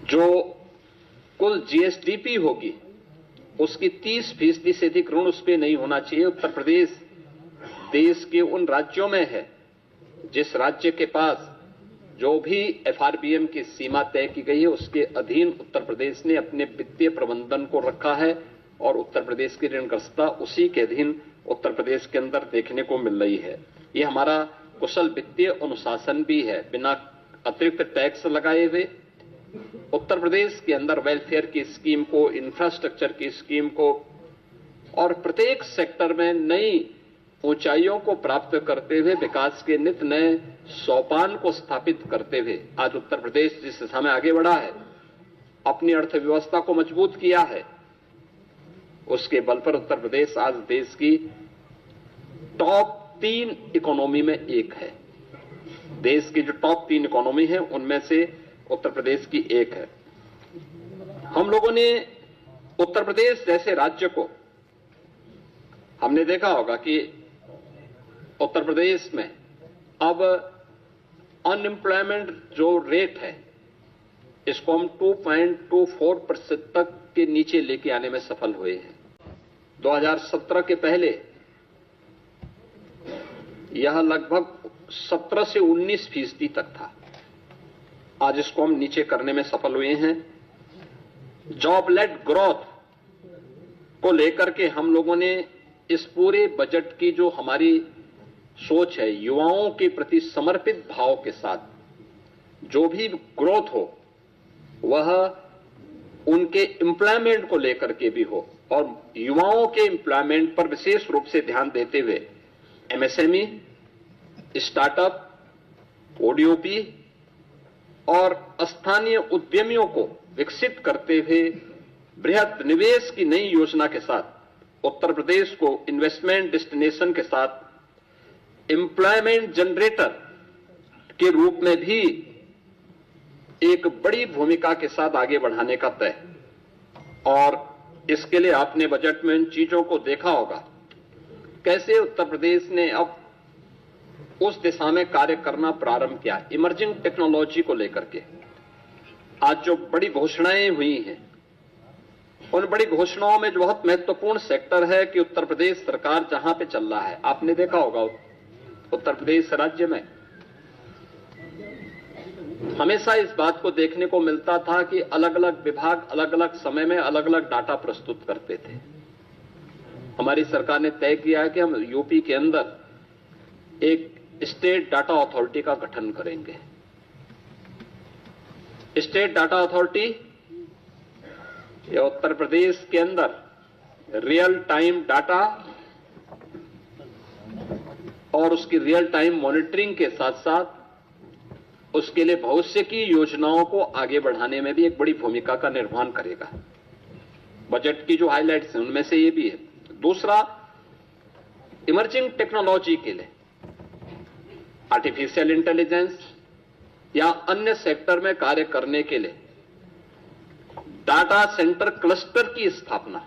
जो कुल जीएसडीपी होगी उसकी 30% से अधिक ऋण उस पर नहीं होना चाहिए। उत्तर प्रदेश देश के उन राज्यों में है जिस राज्य के पास जो भी एफआरबीएम की सीमा तय की गई है उसके अधीन उत्तर प्रदेश ने अपने वित्तीय प्रबंधन को रखा है और उत्तर प्रदेश की ऋणग्रस्तता उसी के अधीन उत्तर प्रदेश के अंदर देखने को मिल रही है। ये हमारा कुशल वित्तीय अनुशासन भी है। बिना अतिरिक्त टैक्स लगाए हुए उत्तर प्रदेश के अंदर वेलफेयर की स्कीम को, इंफ्रास्ट्रक्चर की स्कीम को और प्रत्येक सेक्टर में नई ऊंचाइयों को प्राप्त करते हुए विकास के नित नए सोपान को स्थापित करते हुए आज उत्तर प्रदेश जिस दिशा में आगे बढ़ा है, अपनी अर्थव्यवस्था को मजबूत किया है, उसके बल पर उत्तर प्रदेश आज देश की टॉप 3 इकोनॉमी में एक है। देश की जो टॉप 3 इकोनॉमी है उनमें से उत्तर प्रदेश की एक है। हम लोगों ने उत्तर प्रदेश जैसे राज्य को, हमने देखा होगा कि उत्तर प्रदेश में अब अनएम्प्लॉयमेंट जो रेट है इसको हम 2.24% तक के नीचे लेके आने में सफल हुए हैं। 2017 के पहले यह लगभग 17 से 19% तक था। आज इसको हम नीचे करने में सफल हुए हैं। जॉब लेड ग्रोथ को लेकर के हम लोगों ने इस पूरे बजट की जो हमारी सोच है, युवाओं के प्रति समर्पित भाव के साथ जो भी ग्रोथ हो वह उनके एम्प्लॉयमेंट को लेकर के भी हो और युवाओं के एम्प्लॉयमेंट पर विशेष रूप से ध्यान देते हुए एमएसएमई, स्टार्टअप, ओडीओपी और स्थानीय उद्यमियों को विकसित करते हुए बृहद निवेश की नई योजना के साथ उत्तर प्रदेश को इन्वेस्टमेंट डेस्टिनेशन के साथ एम्प्लॉयमेंट जनरेटर के रूप में भी एक बड़ी भूमिका के साथ आगे बढ़ाने का तय। और इसके लिए आपने बजट में इन चीजों को देखा होगा, कैसे उत्तर प्रदेश ने अब उस दिशा में कार्य करना प्रारंभ किया। इमर्जिंग टेक्नोलॉजी को लेकर के आज जो बड़ी घोषणाएं हुई हैं, उन बड़ी घोषणाओं में जो बहुत महत्वपूर्ण सेक्टर है कि उत्तर प्रदेश सरकार जहां पे चल रहा है, आपने देखा होगा उत्तर प्रदेश राज्य में हमेशा इस बात को देखने को मिलता था कि अलग अलग विभाग अलग अलग समय में अलग अलग डाटा प्रस्तुत करते थे। हमारी सरकार ने तय किया है कि हम यूपी के अंदर एक स्टेट डाटा अथॉरिटी का गठन करेंगे। स्टेट डाटा अथॉरिटी ये उत्तर प्रदेश के अंदर रियल टाइम डाटा और उसकी रियल टाइम मॉनिटरिंग के साथ साथ उसके लिए भविष्य की योजनाओं को आगे बढ़ाने में भी एक बड़ी भूमिका का निर्वहन करेगा। बजट की जो हाइलाइट्स हैं उनमें से ये भी है। दूसरा, इमर्जिंग टेक्नोलॉजी के लिए आर्टिफिशियल इंटेलिजेंस या अन्य सेक्टर में कार्य करने के लिए डाटा सेंटर क्लस्टर की स्थापना,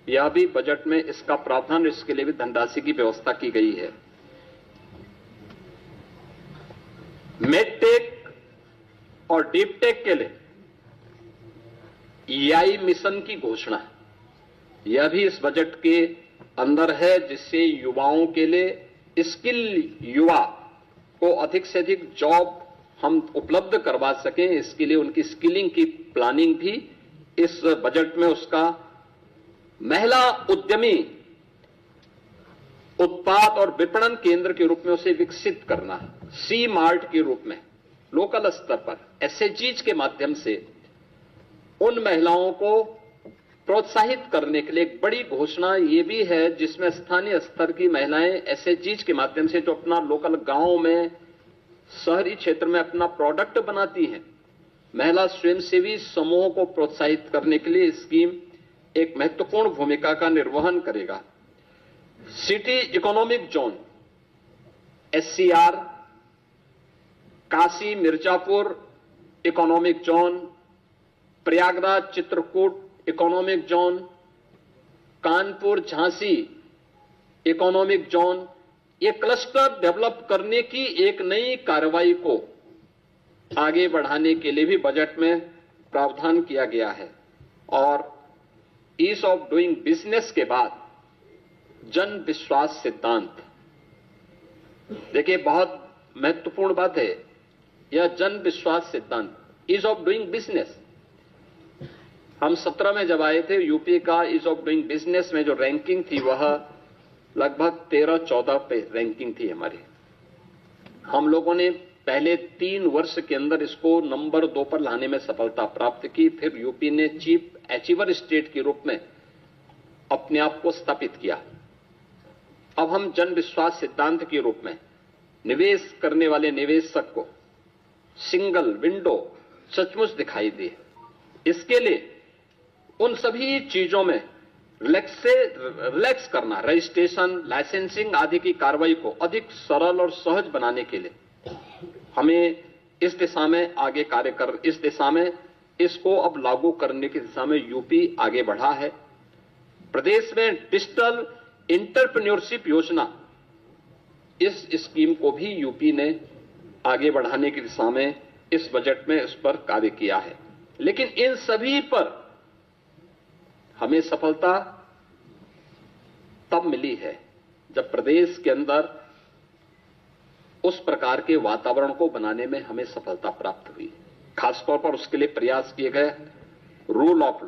यह भी बजट में इसका प्रावधान, इसके लिए भी धनराशि की व्यवस्था की गई है। मेडटेक और डीपटेक के लिए ईआई मिशन की घोषणा, यह भी इस बजट के अंदर है, जिससे युवाओं के लिए स्किल युवा को अधिक से अधिक जॉब हम उपलब्ध करवा सकें। इसके लिए उनकी स्किलिंग की प्लानिंग भी इस बजट में, उसका महिला उद्यमी उत्पाद और विपणन केंद्र के रूप में उसे विकसित करना, सी मार्ट के रूप में लोकल स्तर पर एसएचजीज के माध्यम से उन महिलाओं को प्रोत्साहित करने के लिए एक बड़ी घोषणा ये भी है, जिसमें स्थानीय स्तर की महिलाएं एसएचजीज के माध्यम से जो अपना लोकल गांव में, शहरी क्षेत्र में अपना प्रोडक्ट बनाती हैं, महिला स्वयंसेवी समूहों को प्रोत्साहित करने के लिए स्कीम एक महत्वपूर्ण भूमिका का निर्वहन करेगा। City economic zone SCR, Kashi Mirzapur economic zone, Prayagraj Chitrakoot economic zone, Kanpur Jhansi economic zone, ये क्लस्टर डेवलप करने की एक नई कार्रवाई को आगे बढ़ाने के लिए भी बजट में प्रावधान किया गया है और ईज ऑफ डूइंग बिजनेस के बाद जन विश्वास सिद्धांत, देखिए बहुत महत्वपूर्ण बात है यह जन विश्वास सिद्धांत, ईज ऑफ डूइंग बिजनेस। हम 17 में जब आए थे, यूपी का ईज ऑफ डूइंग बिजनेस में जो रैंकिंग थी वह लगभग 13-14 पे रैंकिंग थी हमारी। हम लोगों ने पहले 3 वर्ष के अंदर इसको नंबर 2 पर लाने में सफलता प्राप्त की। फिर यूपी ने चीफ अचीवर स्टेट के रूप में अपने आप को स्थापित किया। अब हम जन विश्वास सिद्धांत के रूप में निवेश करने वाले निवेशक को सिंगल विंडो सचमुच दिखाई दे। इसके लिए उन सभी चीजों में रिलैक्स करना, रजिस्ट्रेशन, लाइसेंसिंग आदि की कार्रवाई को अधिक सरल और सहज बनाने के लिए हमें इस दिशा में आगे कार्य कर, इस दिशा में इसको अब लागू करने की दिशा में यूपी आगे बढ़ा है। प्रदेश में डिजिटल एंटरप्रेन्योरशिप योजना, इस स्कीम को भी यूपी ने आगे बढ़ाने की दिशा में इस बजट में इस पर कार्य किया है। लेकिन इन सभी पर हमें सफलता तब मिली है जब प्रदेश के अंदर उस प्रकार के वातावरण को बनाने में हमें सफलता प्राप्त हुई। खासतौर पर उसके लिए प्रयास किए गए रूल ऑफ